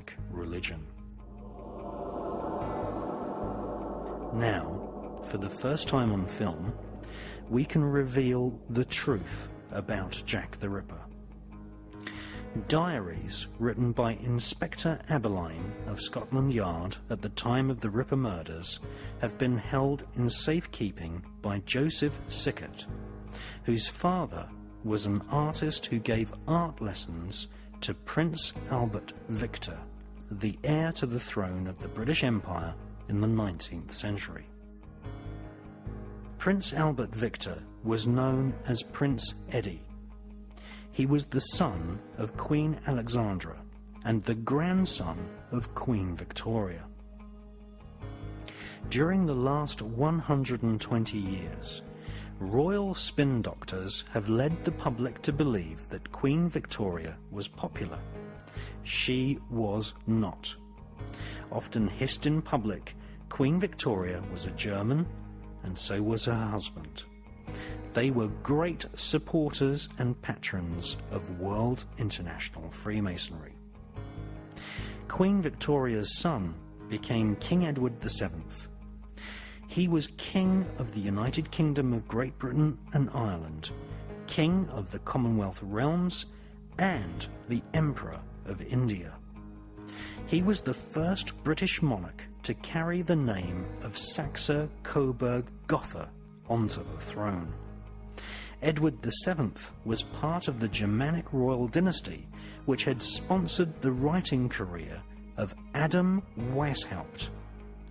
Masonic religion. Now, for the first time on film, we can reveal the truth about Jack the Ripper. Diaries written by Inspector Abberline of Scotland Yard at the time of the Ripper murders have been held in safekeeping by Joseph Sickert, whose father was an artist who gave art lessons to Prince Albert Victor, the heir to the throne of the British Empire in the 19th century. Prince Albert Victor was known as Prince Eddie. He was the son of Queen Alexandra and the grandson of Queen Victoria. During the last 120 years, royal spin doctors have led the public to believe that Queen Victoria was popular. She was not. Often hissed in public, Queen Victoria was a German, and so was her husband. They were great supporters and patrons of World International Freemasonry. Queen Victoria's son became King Edward VII. He was King of the United Kingdom of Great Britain and Ireland, King of the Commonwealth Realms, and the Emperor of India. He was the first British monarch to carry the name of Saxe-Coburg-Gotha onto the throne. Edward VII was part of the Germanic royal dynasty which had sponsored the writing career of Adam Weishaupt,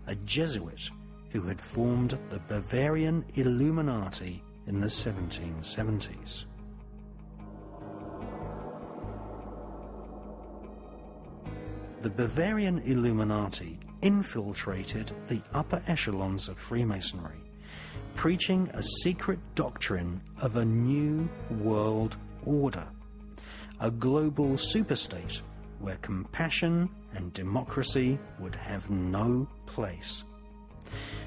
a Jesuit who had formed the Bavarian Illuminati in the 1770s. The Bavarian Illuminati infiltrated the upper echelons of Freemasonry, preaching a secret doctrine of a new world order, a global superstate where compassion and democracy would have no place.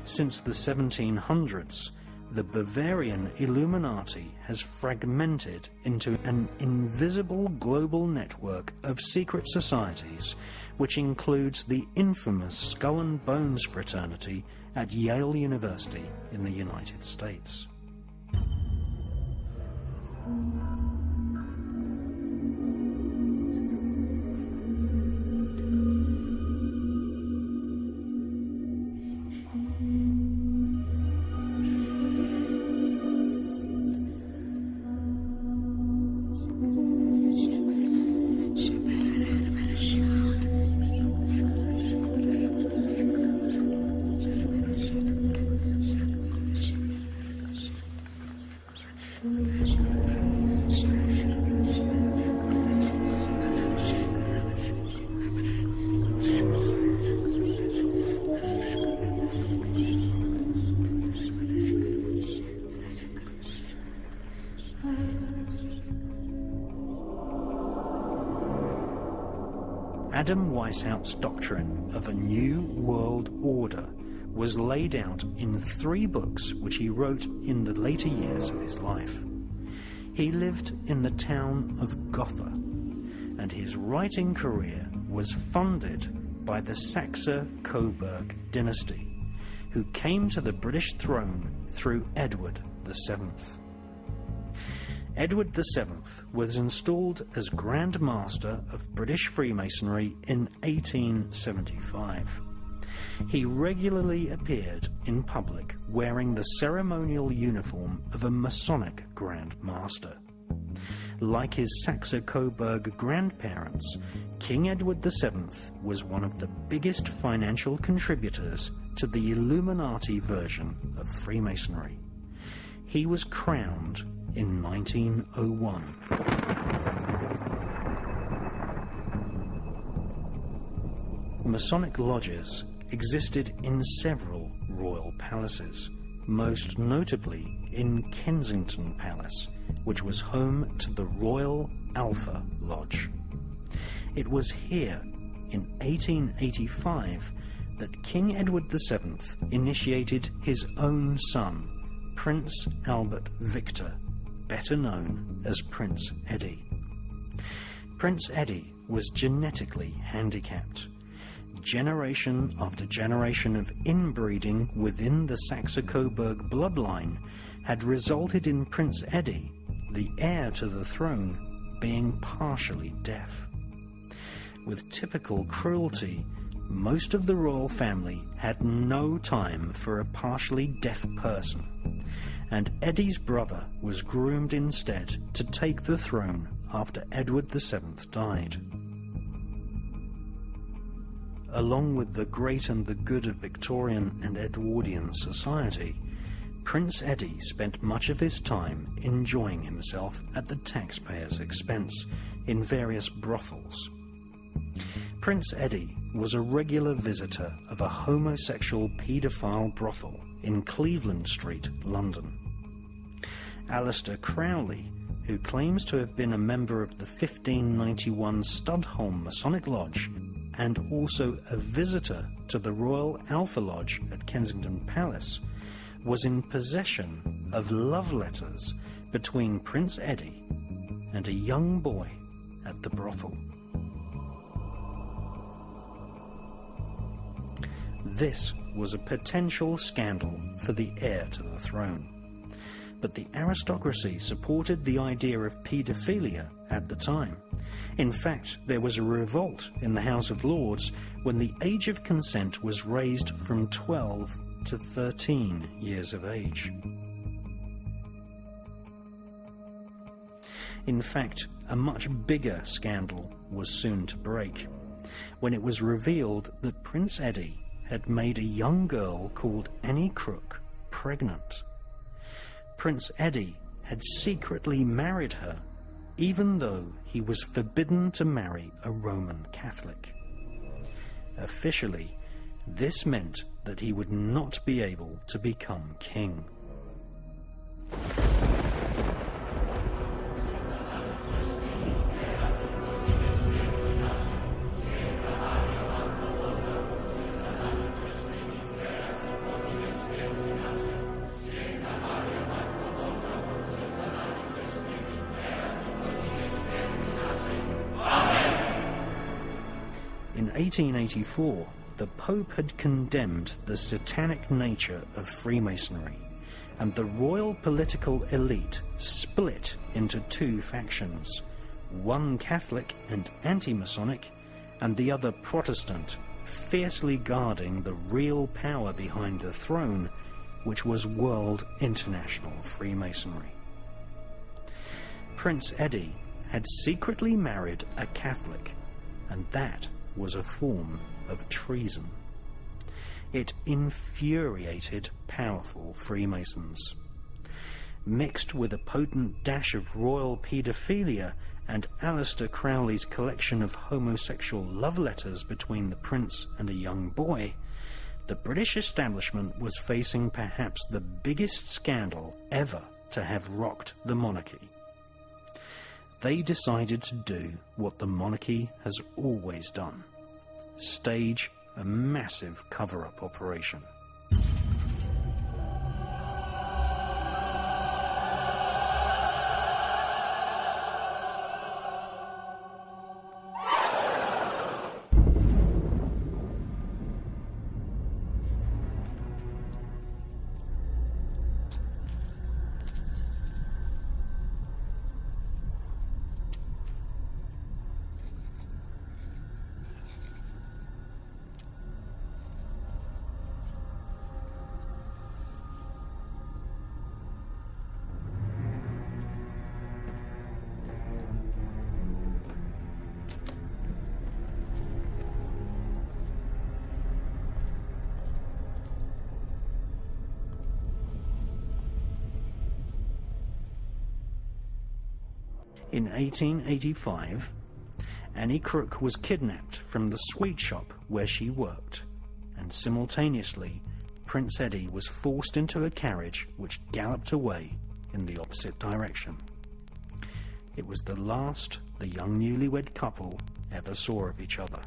Since the 1700s, the Bavarian Illuminati has fragmented into an invisible global network of secret societies, which includes the infamous Skull and Bones fraternity at Yale University in the United States. Adam Weishaupt's doctrine of a new world order was laid out in 3 books which he wrote in the later years of his life. He lived in the town of Gotha, and his writing career was funded by the Saxe-Coburg dynasty, who came to the British throne through Edward VII. Edward VII was installed as Grand Master of British Freemasonry in 1875. He regularly appeared in public wearing the ceremonial uniform of a Masonic Grand Master. Like his Saxe-Coburg grandparents, King Edward VII was one of the biggest financial contributors to the Illuminati version of Freemasonry. He was crowned in 1901. Masonic lodges existed in several royal palaces, most notably in Kensington Palace, which was home to the Royal Alpha Lodge. It was here, in 1885, that King Edward VII initiated his own son, Prince Albert Victor, better known as Prince Eddie. Prince Eddie was genetically handicapped. Generation after generation of inbreeding within the Saxe-Coburg bloodline had resulted in Prince Eddie, the heir to the throne, being partially deaf. With typical cruelty, most of the royal family had no time for a partially deaf person, and Eddie's brother was groomed instead to take the throne after Edward VII died. Along with the great and the good of Victorian and Edwardian society, Prince Eddie spent much of his time enjoying himself at the taxpayers' expense in various brothels. Prince Eddie was a regular visitor of a homosexual paedophile brothel in Cleveland Street, London. Alistair Crowley, who claims to have been a member of the 1591 Studholme Masonic Lodge and also a visitor to the Royal Alpha Lodge at Kensington Palace, was in possession of love letters between Prince Eddie and a young boy at the brothel. This was a potential scandal for the heir to the throne, but the aristocracy supported the idea of paedophilia at the time. In fact, there was a revolt in the House of Lords when the age of consent was raised from 12 to 13 years of age. In fact, a much bigger scandal was soon to break, when it was revealed that Prince Eddie had made a young girl called Annie Crook pregnant. Prince Eddie had secretly married her, even though he was forbidden to marry a Roman Catholic. Officially, this meant that he would not be able to become king. In 1884, the Pope had condemned the satanic nature of Freemasonry, and the royal political elite split into two factions, one Catholic and anti-Masonic, and the other Protestant, fiercely guarding the real power behind the throne, which was World International Freemasonry. Prince Eddie had secretly married a Catholic, and that was a form of treason. It infuriated powerful Freemasons. Mixed with a potent dash of royal paedophilia and Alistair Crowley's collection of homosexual love letters between the prince and a young boy, the British establishment was facing perhaps the biggest scandal ever to have rocked the monarchy. They decided to do what the monarchy has always done: stage a massive cover-up operation. In 1885, Annie Crook was kidnapped from the sweet shop where she worked, and simultaneously Prince Eddie was forced into a carriage which galloped away in the opposite direction. It was the last the young newlywed couple ever saw of each other.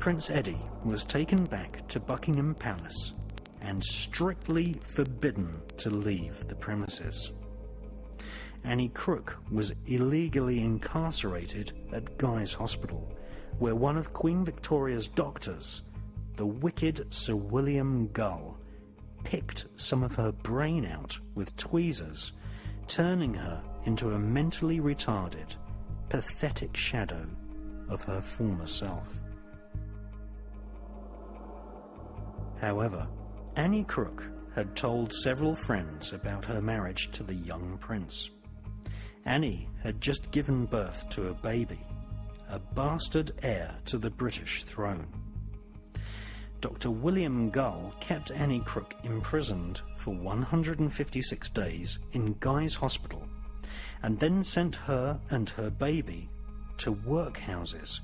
Prince Eddie was taken back to Buckingham Palace and strictly forbidden to leave the premises. Annie Crook was illegally incarcerated at Guy's Hospital, where one of Queen Victoria's doctors, the wicked Sir William Gull, picked some of her brain out with tweezers, turning her into a mentally retarded, pathetic shadow of her former self. However, Annie Crook had told several friends about her marriage to the young prince. Annie had just given birth to a baby, a bastard heir to the British throne. Dr. William Gull kept Annie Crook imprisoned for 156 days in Guy's Hospital, and then sent her and her baby to workhouses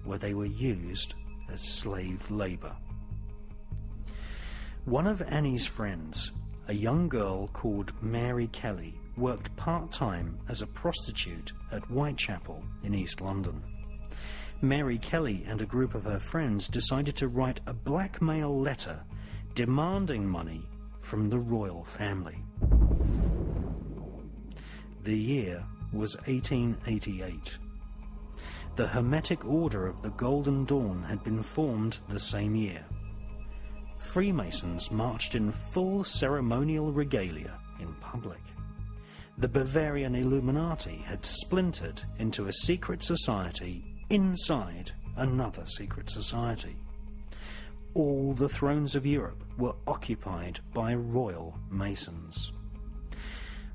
where they were used as slave labour. One of Annie's friends, a young girl called Mary Kelly, worked part-time as a prostitute at Whitechapel in East London. Mary Kelly and a group of her friends decided to write a blackmail letter demanding money from the royal family. The year was 1888. The Hermetic Order of the Golden Dawn had been formed the same year. Freemasons marched in full ceremonial regalia in public. The Bavarian Illuminati had splintered into a secret society inside another secret society. All the thrones of Europe were occupied by royal Masons.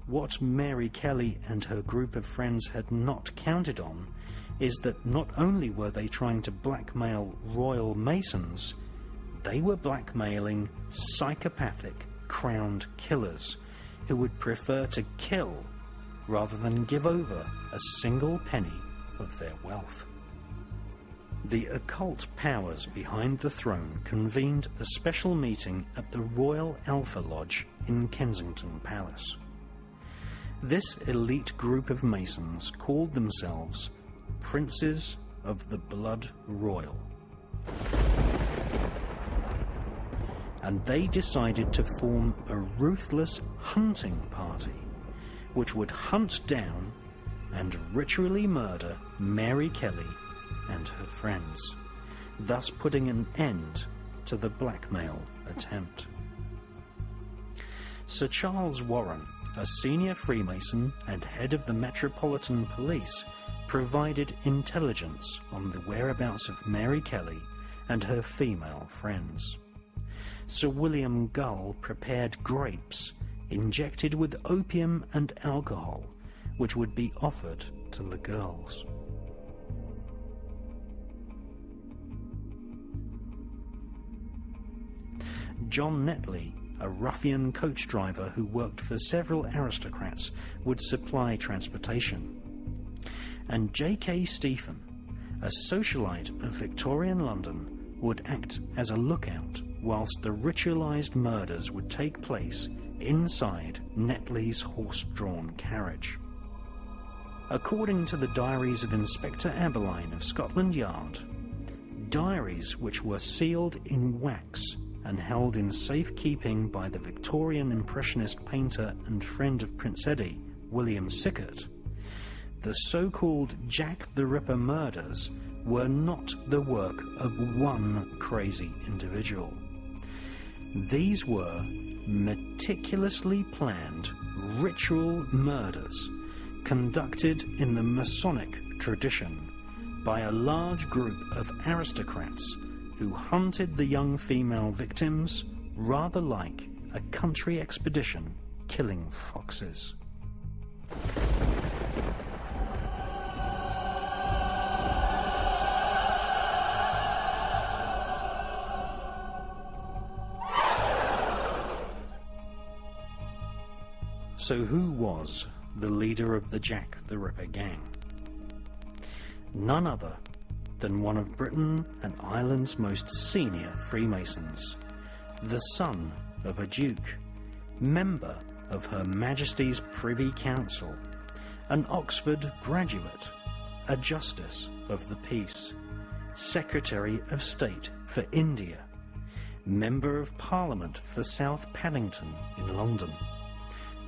What Mary Kelly and her group of friends had not counted on is that not only were they trying to blackmail royal Masons, they were blackmailing psychopathic crowned killers who would prefer to kill rather than give over a single penny of their wealth. The occult powers behind the throne convened a special meeting at the Royal Alpha Lodge in Kensington Palace. This elite group of Masons called themselves Princes of the Blood Royal. And they decided to form a ruthless hunting party which would hunt down and ritually murder Mary Kelly and her friends, thus putting an end to the blackmail attempt. Sir Charles Warren, a senior Freemason and head of the Metropolitan Police, provided intelligence on the whereabouts of Mary Kelly and her female friends. Sir William Gull prepared grapes injected with opium and alcohol, which would be offered to the girls. John Netley, a ruffian coach driver who worked for several aristocrats, would supply transportation. And J.K. Stephen, a socialite of Victorian London, would act as a lookout whilst the ritualised murders would take place inside Netley's horse-drawn carriage. According to the diaries of Inspector Aberline of Scotland Yard, diaries which were sealed in wax and held in safekeeping by the Victorian Impressionist painter and friend of Prince Eddie, William Sickert, the so-called Jack the Ripper murders were not the work of one crazy individual. These were meticulously planned ritual murders conducted in the Masonic tradition by a large group of aristocrats who hunted the young female victims rather like a country expedition killing foxes. So who was the leader of the Jack the Ripper gang? None other than one of Britain and Ireland's most senior Freemasons, the son of a duke, member of Her Majesty's Privy Council, an Oxford graduate, a Justice of the Peace, Secretary of State for India, Member of Parliament for South Paddington in London,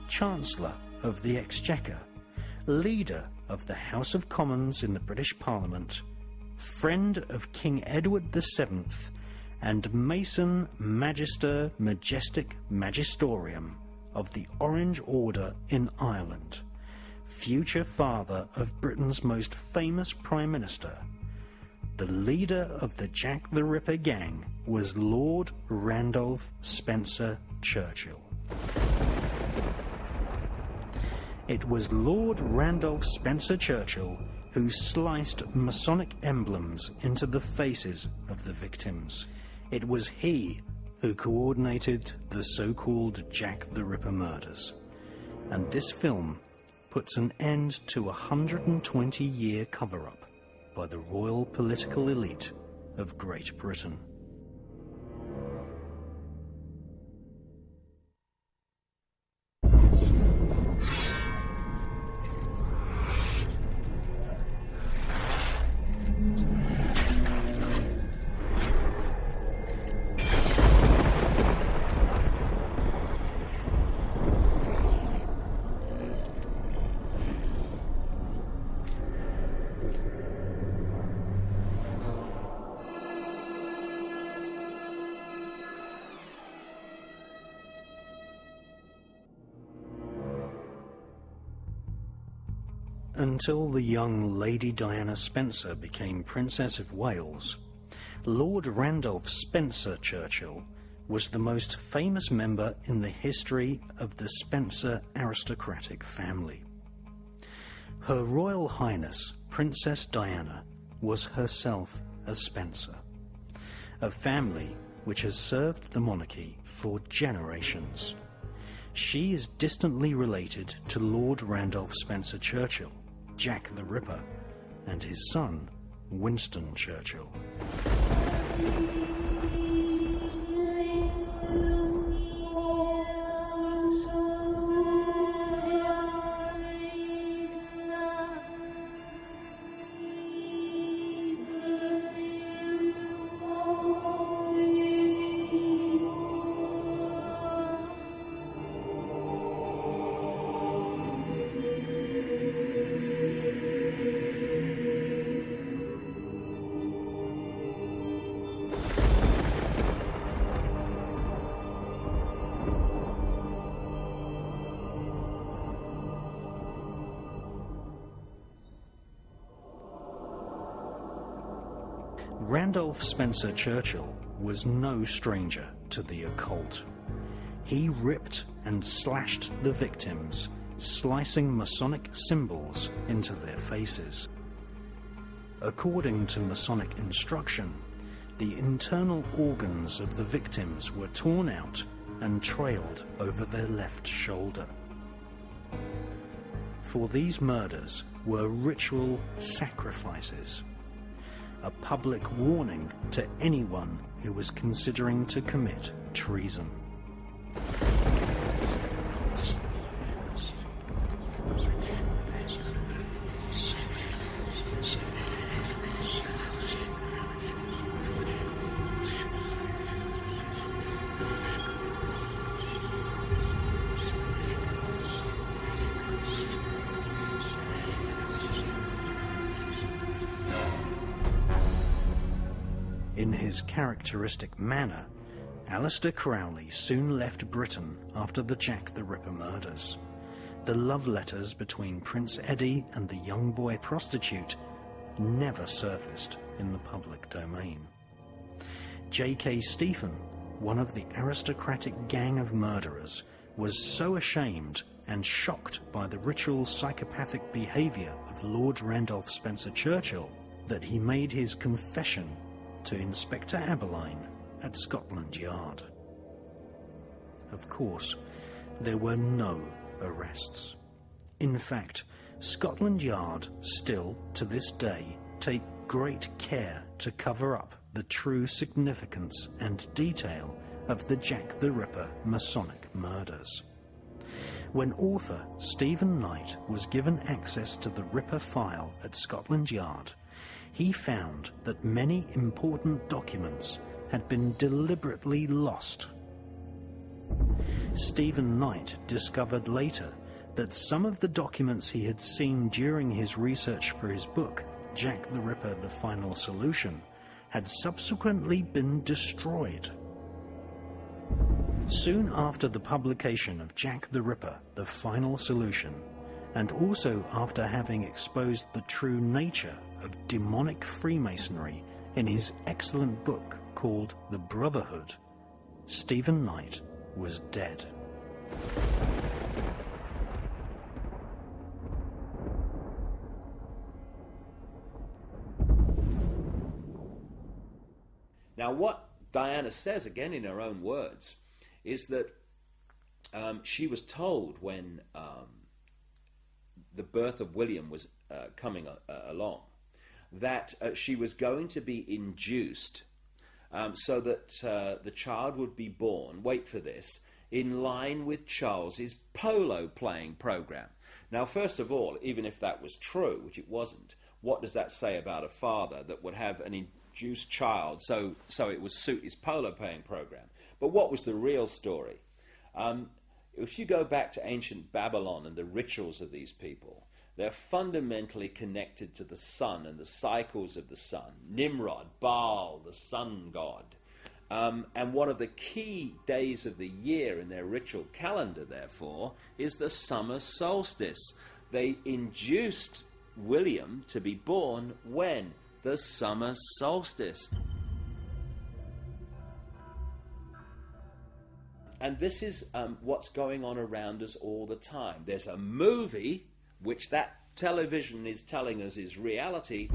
Chancellor of the Exchequer, leader of the House of Commons in the British Parliament, friend of King Edward VII, and Mason Magister Majestic Magistorium of the Orange Order in Ireland, future father of Britain's most famous Prime Minister. The leader of the Jack the Ripper gang was Lord Randolph Spencer Churchill. It was Lord Randolph Spencer Churchill who sliced Masonic emblems into the faces of the victims. It was he who coordinated the so-called Jack the Ripper murders. And this film puts an end to a 120-year cover-up by the royal political elite of Great Britain. Until the young Lady Diana Spencer became Princess of Wales, Lord Randolph Spencer Churchill was the most famous member in the history of the Spencer aristocratic family. Her Royal Highness Princess Diana was herself a Spencer, a family which has served the monarchy for generations. She is distantly related to Lord Randolph Spencer Churchill, Jack the Ripper, and his son, Winston Churchill. Randolph Spencer Churchill was no stranger to the occult. He ripped and slashed the victims, slicing Masonic symbols into their faces. According to Masonic instruction, the internal organs of the victims were torn out and trailed over their left shoulder. For these murders were ritual sacrifices, a public warning to anyone who was considering to commit treason. In his characteristic manner, Aleister Crowley soon left Britain after the Jack the Ripper murders. The love letters between Prince Eddie and the young boy prostitute never surfaced in the public domain. J.K. Stephen, one of the aristocratic gang of murderers, was so ashamed and shocked by the ritual psychopathic behaviour of Lord Randolph Spencer Churchill that he made his confession to Inspector Abberline at Scotland Yard. Of course, there were no arrests. In fact, Scotland Yard still, to this day, take great care to cover up the true significance and detail of the Jack the Ripper Masonic murders. When author Stephen Knight was given access to the Ripper file at Scotland Yard, he found that many important documents had been deliberately lost. Stephen Knight discovered later that some of the documents he had seen during his research for his book, Jack the Ripper, The Final Solution, had subsequently been destroyed. Soon after the publication of Jack the Ripper, The Final Solution, and also after having exposed the true nature of demonic Freemasonry in his excellent book called The Brotherhood, Stephen Knight was dead. Now, what Diana says, again in her own words, is that she was told when the birth of William was coming along that she was going to be induced so that the child would be born, wait for this, in line with Charles's polo playing program. Now, first of all, even if that was true, which it wasn't, what does that say about a father that would have an induced child so it would suit his polo playing program? But what was the real story? If you go back to ancient Babylon and the rituals of these people, they're fundamentally connected to the sun and the cycles of the sun. Nimrod, Baal, the sun god. And one of the key days of the year in their ritual calendar, therefore, is the summer solstice. They induced William to be born when? The summer solstice. And this is what's going on around us all the time. There's a movie, which that television is telling us is reality.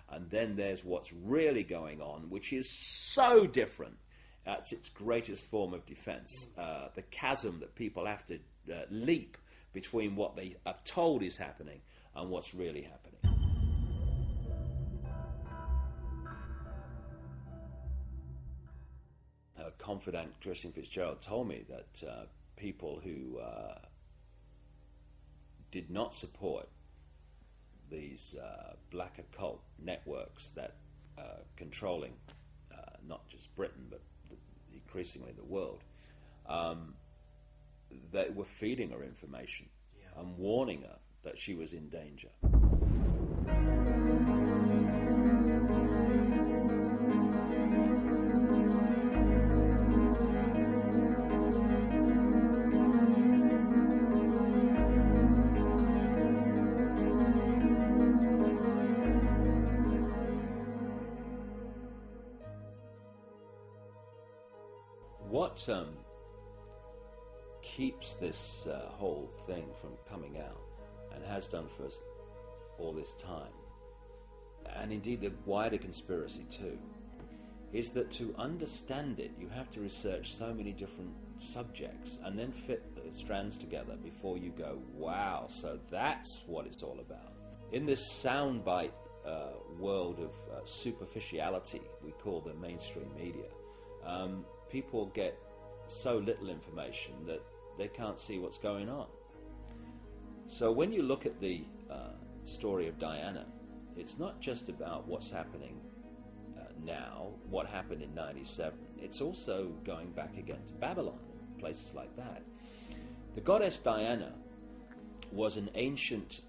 And then there's what's really going on, which is so different. It's its greatest form of defense. The chasm that people have to leap between what they are told is happening and what's really happening. A confidant, Christian Fitzgerald, told me that people who did not support these black occult networks that controlling not just Britain but increasingly the world, they were feeding her information and warning her that she was in danger. What keeps this whole thing from coming out, and has done for us all this time, and indeed the wider conspiracy too, is that to understand it you have to research so many different subjects and then fit the strands together before you go, wow, so that's what it's all about. In this soundbite world of superficiality we call the mainstream media, people get so little information that they can't see what's going on. So when you look at the story of Diana, it's not just about what's happening now, what happened in 97. It's also going back again to Babylon and places like that. The goddess Diana was an ancient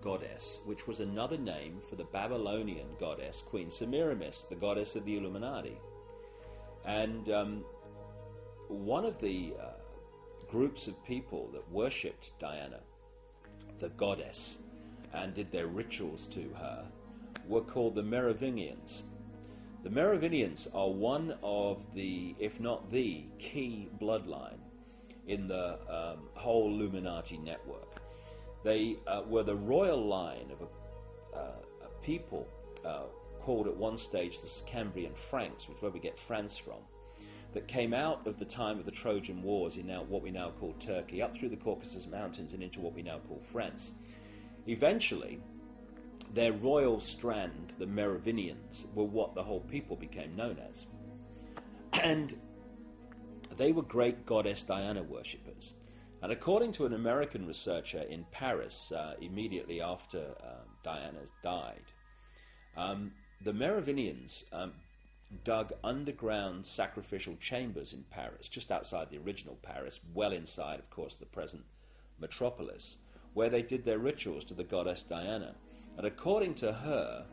goddess, which was another name for the Babylonian goddess Queen Semiramis, the goddess of the Illuminati. And one of the groups of people that worshipped Diana, the goddess, and did their rituals to her were called the Merovingians. The Merovingians are one of the, if not the, key bloodline in the whole Illuminati network. They were the royal line of a people called at one stage the Cambrian Franks, which is where we get France from, that came out of the time of the Trojan Wars in now what we now call Turkey, up through the Caucasus Mountains and into what we now call France. Eventually, their royal strand, the Merovingians, were what the whole people became known as. And they were great goddess Diana worshippers. And according to an American researcher in Paris, immediately after Diana died, the Merovingians dug underground sacrificial chambers in Paris, just outside the original Paris, well inside, of course, the present metropolis, where they did their rituals to the goddess Diana. And according to her,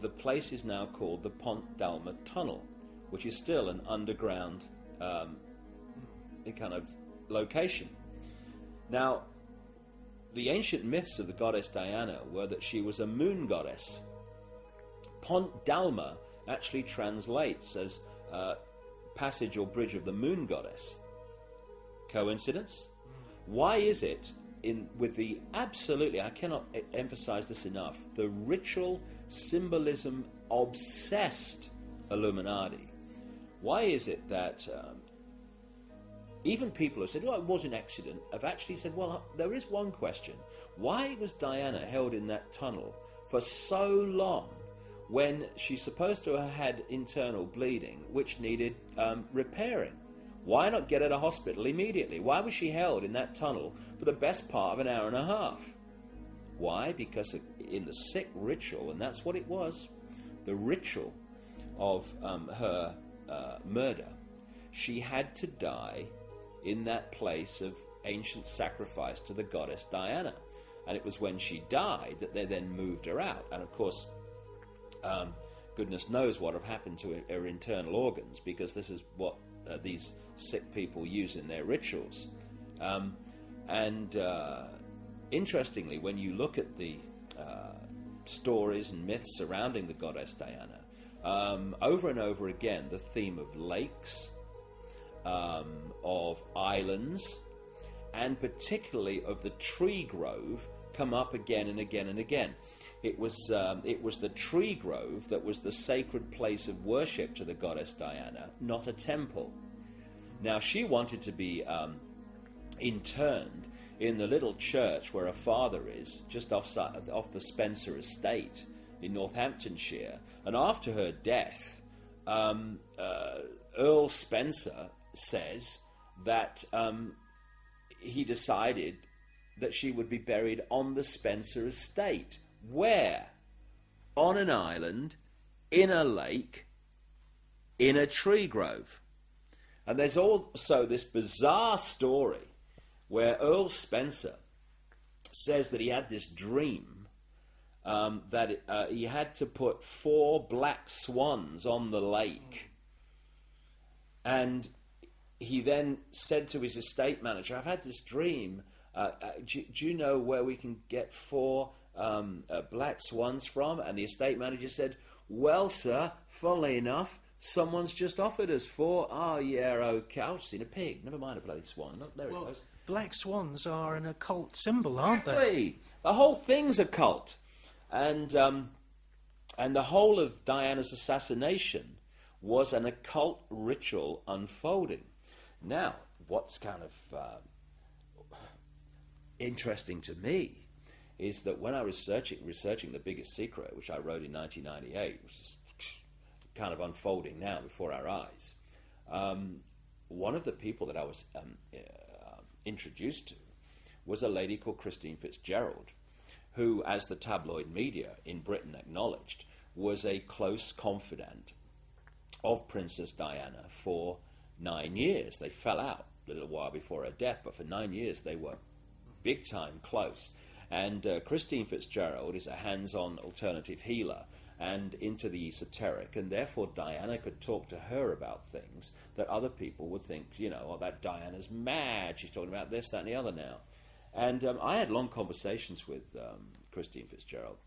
the place is now called the Pont d'Alma Tunnel, which is still an underground kind of location. Now, the ancient myths of the goddess Diana were that she was a moon goddess. Pont d'Alma actually translates as passage or bridge of the moon goddess. Coincidence? Why is it with the absolutely, I cannot emphasize this enough, the ritual symbolism obsessed Illuminati, why is it that even people who said, oh, it was an accident, have actually said, well, there is one question. Why was Diana held in that tunnel for so long when she's supposed to have had internal bleeding which needed repairing? Why not get her to hospital immediately? Why was she held in that tunnel for the best part of an hour and a half? Why? Because in the sick ritual, and that's what it was, the ritual of her murder, she had to die in that place of ancient sacrifice to the goddess Diana. And it was when she died that they then moved her out. And of course, goodness knows what have happened to her internal organs, because this is what these sick people use in their rituals. Interestingly, when you look at the stories and myths surrounding the goddess Diana, over and over again, the theme of lakes, of islands, and particularly of the tree grove come up again and again and again. It was the tree grove that was the sacred place of worship to the goddess Diana, not a temple. Now, she wanted to be interned in the little church where her father is, just off the Spencer estate in Northamptonshire. And after her death, Earl Spencer says that he decided that she would be buried on the Spencer estate. Where? On an island, in a lake, in a tree grove. And there's also this bizarre story where Earl Spencer says that he had this dream that he had to put 4 black swans on the lake. And he then said to his estate manager, I've had this dream. Do you know where we can get 4 black swans from? And the estate manager said, well, sir, funnily enough, someone's just offered us 4. Oh, yeah, okay. I've seen a pig. Never mind a bloody swan. There it goes. Black swans are an occult symbol, aren't they? Exactly. The whole thing's a cult. And the whole of Diana's assassination was an occult ritual unfolding. Now, what's kind of interesting to me is that when I was researching The Biggest Secret, which I wrote in 1998, which is kind of unfolding now before our eyes, one of the people that I was introduced to was a lady called Christine Fitzgerald, who, as the tabloid media in Britain acknowledged, was a close confidant of Princess Diana for 9 years. They fell out a little while before her death, but for 9 years they were big time close. And Christine Fitzgerald is a hands-on alternative healer and into the esoteric, and therefore Diana could talk to her about things that other people would think, oh, that Diana's mad, she's talking about this, that, and the other now. And I had long conversations with Christine Fitzgerald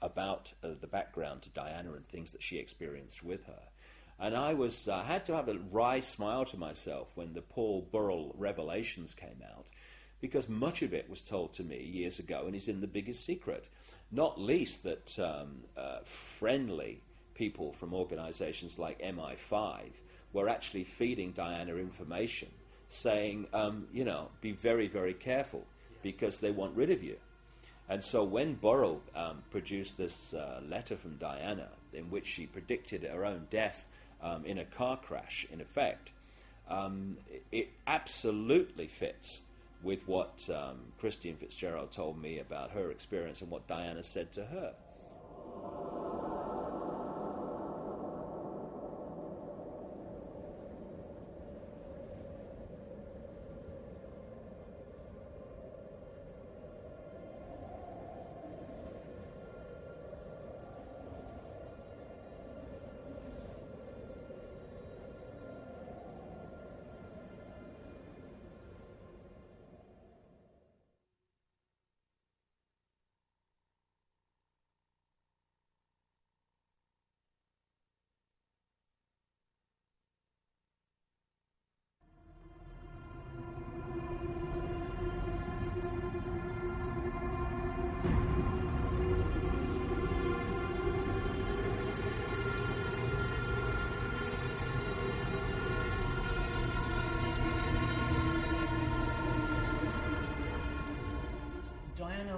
about the background to Diana and things that she experienced with her. And I had to have a wry smile to myself when the Paul Burrell revelations came out, because much of it was told to me years ago and is in The Biggest Secret. Not least that friendly people from organizations like MI5 were actually feeding Diana information, saying, be very, very careful because they want rid of you. And so when Burrell produced this letter from Diana in which she predicted her own death in a car crash, in effect, it absolutely fits with what Christine Fitzgerald told me about her experience and what Diana said to her.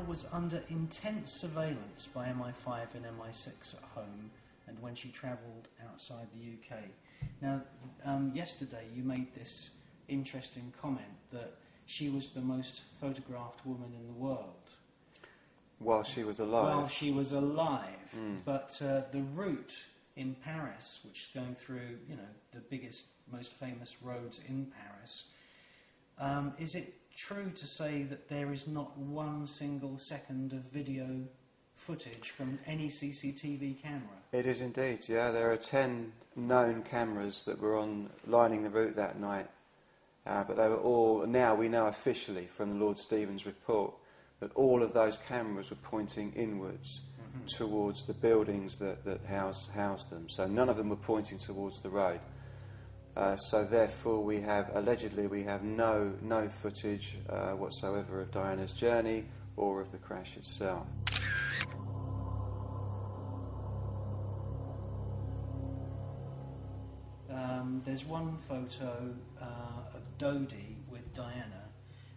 was under intense surveillance by MI5 and MI6 at home and when she travelled outside the UK. Now, yesterday you made this interesting comment that she was the most photographed woman in the world. While she was alive. While she was alive. But the route in Paris, which is going through, you know, the biggest, most famous roads in Paris, is it true to say that there is not one single second of video footage from any CCTV camera? It is indeed, yeah. There are 10 known cameras that were on lining the route that night. But they were all, now we know officially from the Lord Stevens report, that all of those cameras were pointing inwards towards the buildings that housed them. So none of them were pointing towards the road. So therefore we have, allegedly, we have no footage whatsoever of Diana's journey or of the crash itself. There's one photo of Dodie with Diana.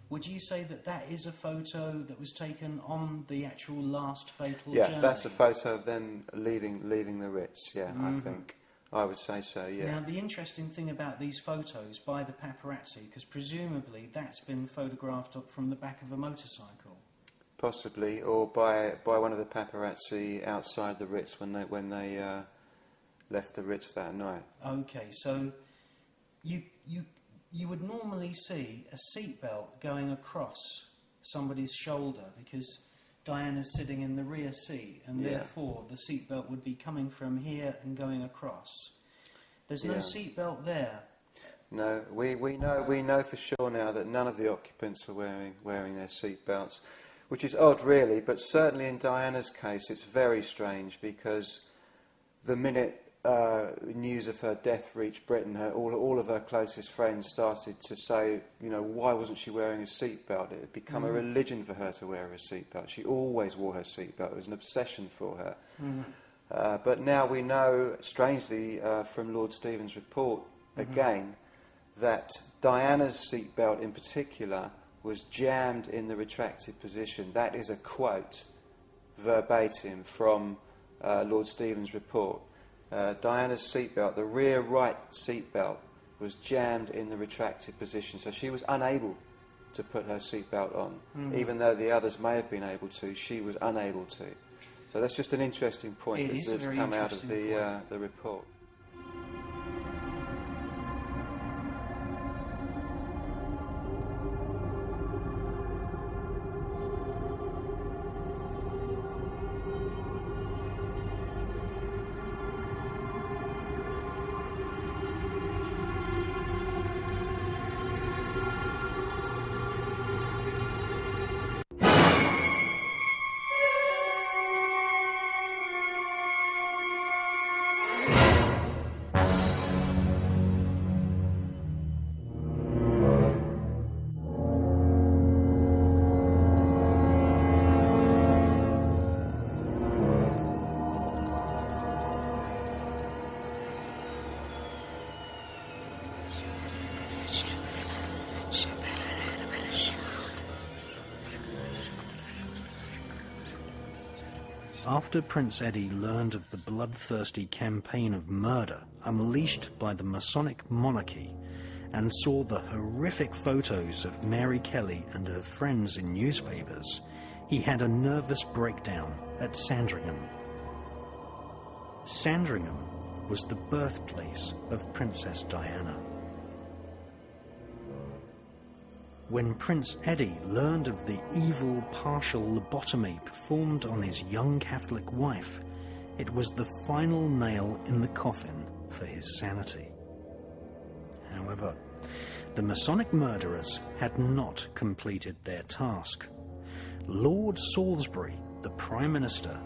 Would you say that that is a photo that was taken on the actual last fatal journey? Yeah, that's a photo of them leaving the Ritz, yeah, I think. I would say so, yeah. Now, the interesting thing about these photos by the paparazzi, because presumably that's been photographed up from the back of a motorcycle. Possibly, or by one of the paparazzi outside the Ritz when they left the Ritz that night. Okay, so you would normally see a seatbelt going across somebody's shoulder because Diana's sitting in the rear seat, and therefore the seatbelt would be coming from here and going across. There's no seatbelt there. No, we know for sure now that none of the occupants were wearing their seatbelts, which is odd, really. But certainly in Diana's case, it's very strange because the minute news of her death reached Britain, all of her closest friends started to say, you know, why wasn't she wearing a seatbelt? It had become a religion for her to wear a seatbelt. She always wore her seatbelt. It was an obsession for her. But now we know, strangely, from Lord Stevens' report, again, that Diana's seatbelt in particular was jammed in the retracted position. That is a quote, verbatim, from Lord Stevens' report. Diana's seatbelt, the rear right seatbelt, was jammed in the retracted position, so she was unable to put her seatbelt on. Even though the others may have been able to, she was unable to. So that's just an interesting point that's come out of the report. After Prince Eddie learned of the bloodthirsty campaign of murder unleashed by the Masonic monarchy and saw the horrific photos of Mary Kelly and her friends in newspapers, he had a nervous breakdown at Sandringham. Sandringham was the birthplace of Princess Diana. When Prince Eddie learned of the evil partial lobotomy performed on his young Catholic wife, it was the final nail in the coffin for his sanity. However, the Masonic murderers had not completed their task. Lord Salisbury, the Prime Minister,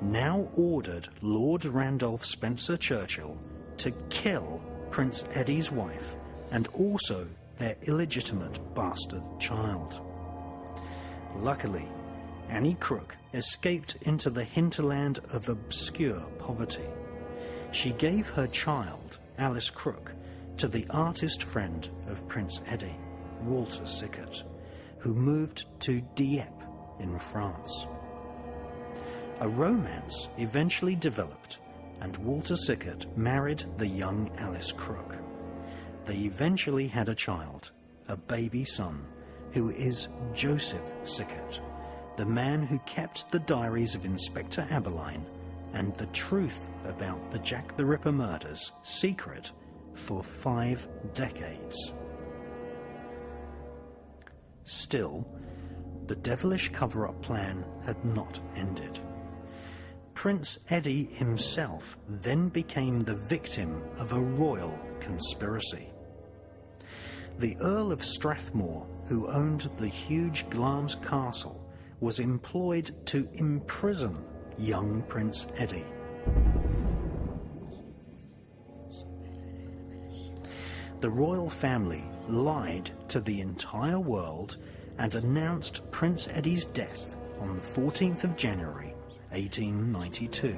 now ordered Lord Randolph Spencer Churchill to kill Prince Eddie's wife and also their illegitimate bastard child. Luckily, Annie Crook escaped into the hinterland of obscure poverty. She gave her child, Alice Crook, to the artist friend of Prince Eddie, Walter Sickert, who moved to Dieppe in France. A romance eventually developed, and Walter Sickert married the young Alice Crook. They eventually had a child, a baby son, who is Joseph Sickert, the man who kept the diaries of Inspector Abberline and the truth about the Jack the Ripper murders secret for 5 decades. Still, the devilish cover-up plan had not ended. Prince Eddie himself then became the victim of a royal conspiracy. The Earl of Strathmore, who owned the huge Glamis castle, was employed to imprison young Prince Eddie. The royal family lied to the entire world and announced Prince Eddie's death on the 14th of January 1892,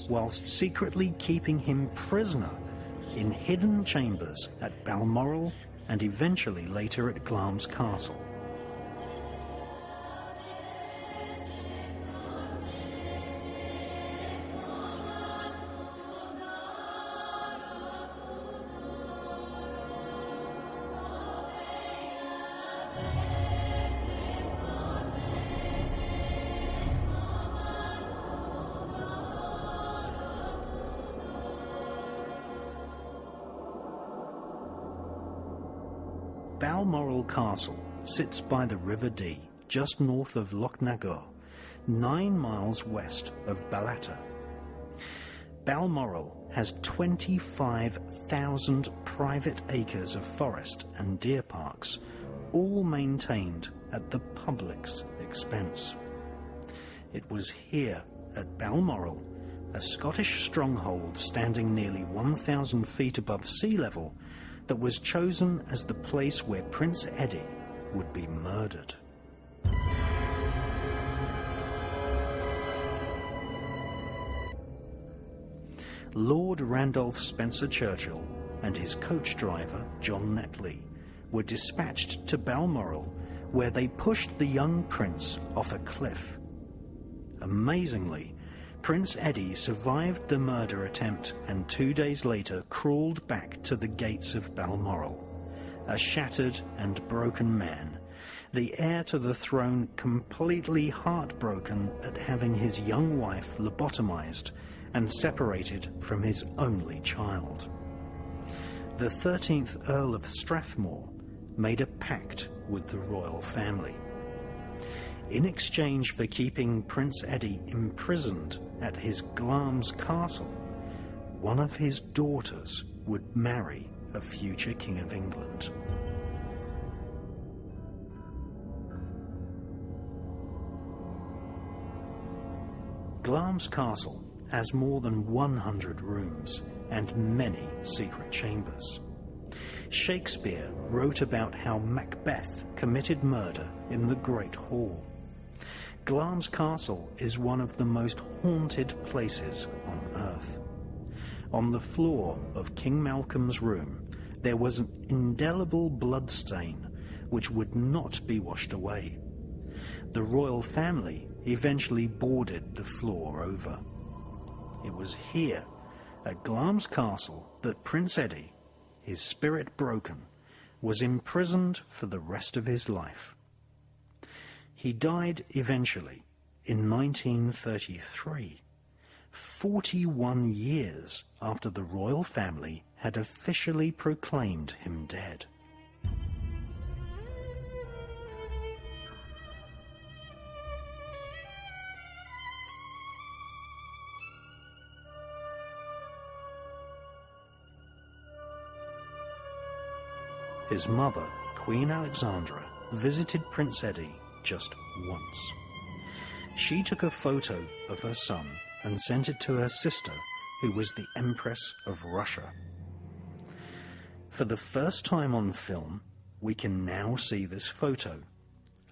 whilst secretly keeping him prisoner in hidden chambers at Balmoral and eventually later at Glamis Castle. Balmoral Castle sits by the River Dee, just north of Lochnagar, 9 miles west of Ballater. Balmoral has 25,000 private acres of forest and deer parks, all maintained at the public's expense. It was here, at Balmoral, a Scottish stronghold standing nearly 1,000 feet above sea level, that was chosen as the place where Prince Eddie would be murdered. Lord Randolph Spencer Churchill and his coach driver, John Netley, were dispatched to Balmoral, where they pushed the young prince off a cliff. Amazingly, Prince Eddie survived the murder attempt and 2 days later crawled back to the gates of Balmoral, a shattered and broken man, the heir to the throne completely heartbroken at having his young wife lobotomized and separated from his only child. The 13th Earl of Strathmore made a pact with the royal family. In exchange for keeping Prince Eddie imprisoned at his Glamis castle, one of his daughters would marry a future King of England. Glamis Castle has more than 100 rooms and many secret chambers. Shakespeare wrote about how Macbeth committed murder in the Great Hall. Glamis Castle is one of the most haunted places on Earth. On the floor of King Malcolm's room, there was an indelible blood stain which would not be washed away. The royal family eventually boarded the floor over. It was here, at Glamis Castle, that Prince Eddie, his spirit broken, was imprisoned for the rest of his life. He died eventually in 1933, 41 years after the royal family had officially proclaimed him dead. His mother, Queen Alexandra, visited Prince Eddie just once. She took a photo of her son and sent it to her sister, who was the Empress of Russia. For the first time on film, we can now see this photo,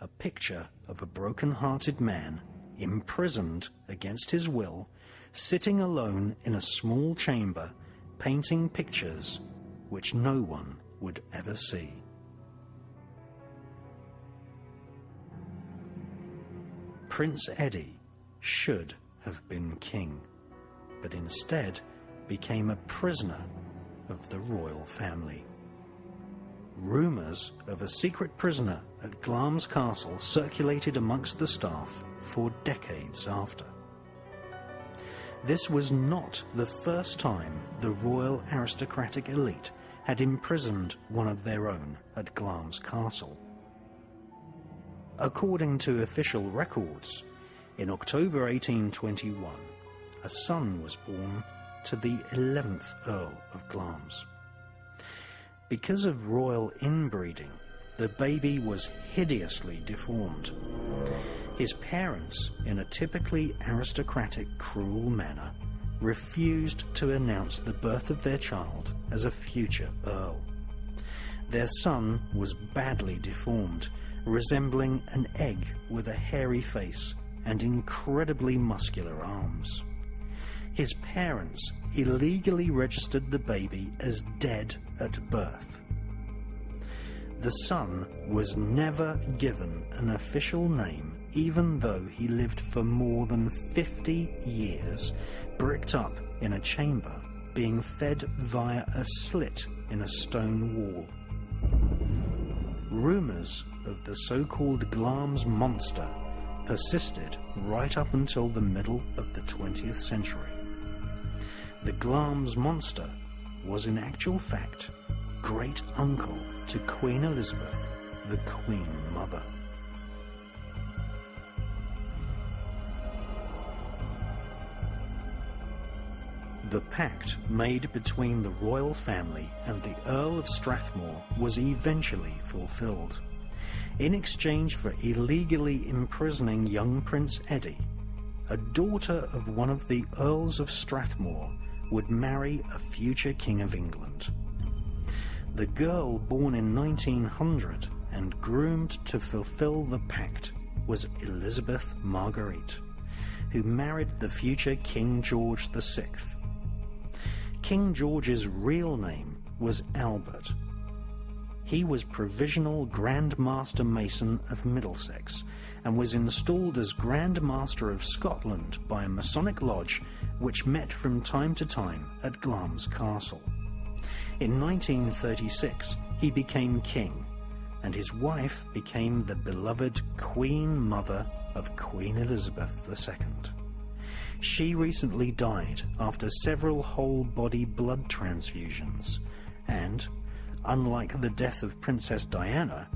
a picture of a broken-hearted man imprisoned against his will, sitting alone in a small chamber, painting pictures which no one would ever see. Prince Eddie should have been king, but instead became a prisoner of the royal family. Rumours of a secret prisoner at Glamis Castle circulated amongst the staff for decades after. This was not the first time the royal aristocratic elite had imprisoned one of their own at Glamis Castle. According to official records, in October 1821, a son was born to the 11th Earl of Glamis. Because of royal inbreeding, the baby was hideously deformed. His parents, in a typically aristocratic, cruel manner, refused to announce the birth of their child as a future earl. Their son was badly deformed, resembling an egg with a hairy face and incredibly muscular arms. His parents illegally registered the baby as dead at birth. The son was never given an official name, even though he lived for more than 50 years, bricked up in a chamber, being fed via a slit in a stone wall. Rumours of the so-called Glamis monster persisted right up until the middle of the 20th century. The Glamis monster was in actual fact great uncle to Queen Elizabeth, the Queen Mother. The pact made between the royal family and the Earl of Strathmore was eventually fulfilled. In exchange for illegally imprisoning young Prince Eddie, a daughter of one of the Earls of Strathmore would marry a future King of England. The girl born in 1900 and groomed to fulfill the pact was Elizabeth Marguerite, who married the future King George VI. King George's real name was Albert. He was Provisional Grand Master Mason of Middlesex and was installed as Grand Master of Scotland by a Masonic lodge which met from time to time at Glamis Castle. In 1936 he became king, and his wife became the beloved Queen Mother of Queen Elizabeth II. She recently died after several whole-body blood transfusions, and, unlike the death of Princess Diana,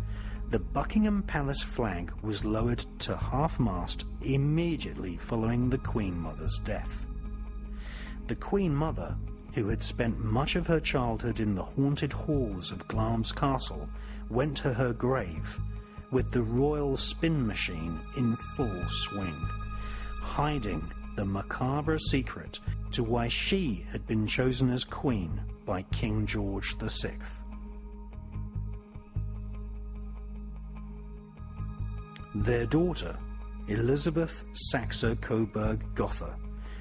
the Buckingham Palace flag was lowered to half-mast immediately following the Queen Mother's death. The Queen Mother, who had spent much of her childhood in the haunted halls of Glamis Castle, went to her grave with the royal spin machine in full swing, hiding the macabre secret to why she had been chosen as queen by King George VI. Their daughter, Elizabeth Saxe-Coburg-Gotha,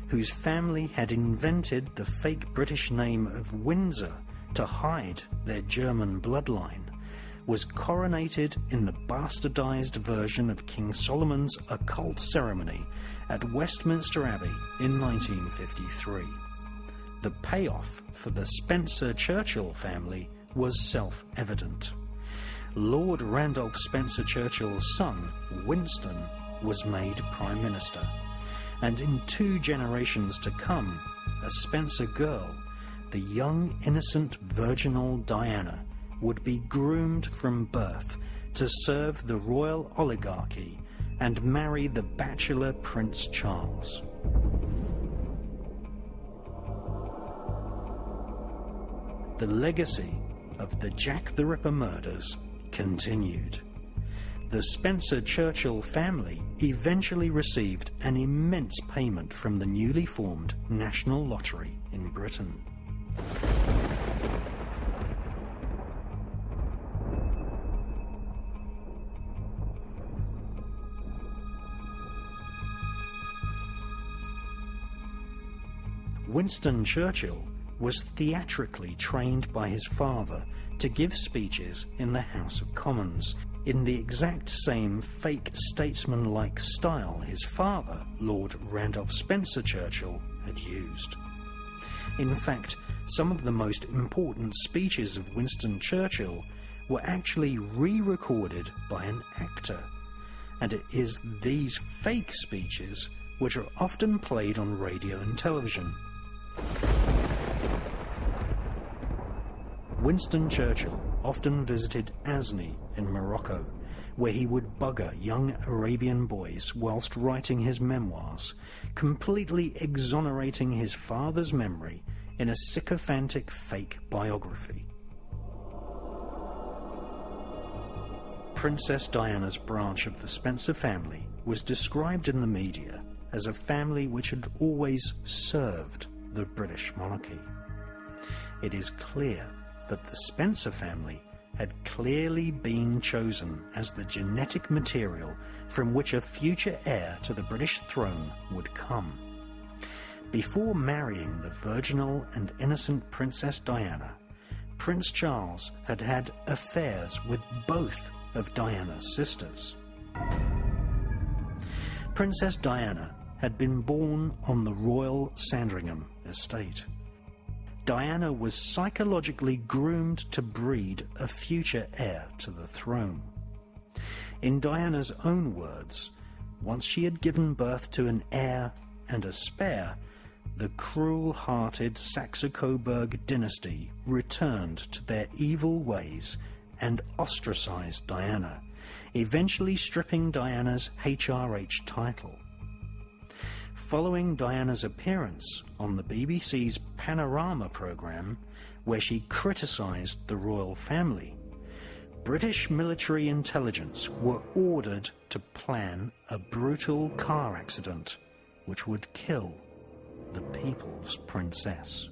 whose family had invented the fake British name of Windsor to hide their German bloodline, was coronated in the bastardized version of King Solomon's occult ceremony at Westminster Abbey in 1953. The payoff for the Spencer-Churchill family was self-evident. Lord Randolph Spencer-Churchill's son, Winston, was made Prime Minister, and in 2 generations to come, a Spencer girl, the young innocent virginal Diana, would be groomed from birth to serve the royal oligarchy and marry the bachelor Prince Charles. The legacy of the Jack the Ripper murders continued. The Spencer-Churchill family eventually received an immense payment from the newly formed National Lottery in Britain. Winston Churchill was theatrically trained by his father to give speeches in the House of Commons, in the exact same fake statesman-like style his father, Lord Randolph Spencer Churchill, had used. In fact, some of the most important speeches of Winston Churchill were actually re-recorded by an actor, and it is these fake speeches which are often played on radio and television. Winston Churchill often visited Azni in Morocco, where he would bugger young Arabian boys whilst writing his memoirs, completely exonerating his father's memory in a sycophantic fake biography. Princess Diana's branch of the Spencer family was described in the media as a family which had always served the British monarchy. It is clear that the Spencer family had clearly been chosen as the genetic material from which a future heir to the British throne would come. Before marrying the virginal and innocent Princess Diana, Prince Charles had had affairs with both of Diana's sisters. Princess Diana had been born on the royal Sandringham estate. Diana was psychologically groomed to breed a future heir to the throne. In Diana's own words, once she had given birth to an heir and a spare, the cruel-hearted Saxe-Coburg dynasty returned to their evil ways and ostracized Diana, eventually stripping Diana's HRH title. Following Diana's appearance on the BBC's Panorama programme, where she criticised the royal family, British military intelligence were ordered to plan a brutal car accident which would kill the people's princess.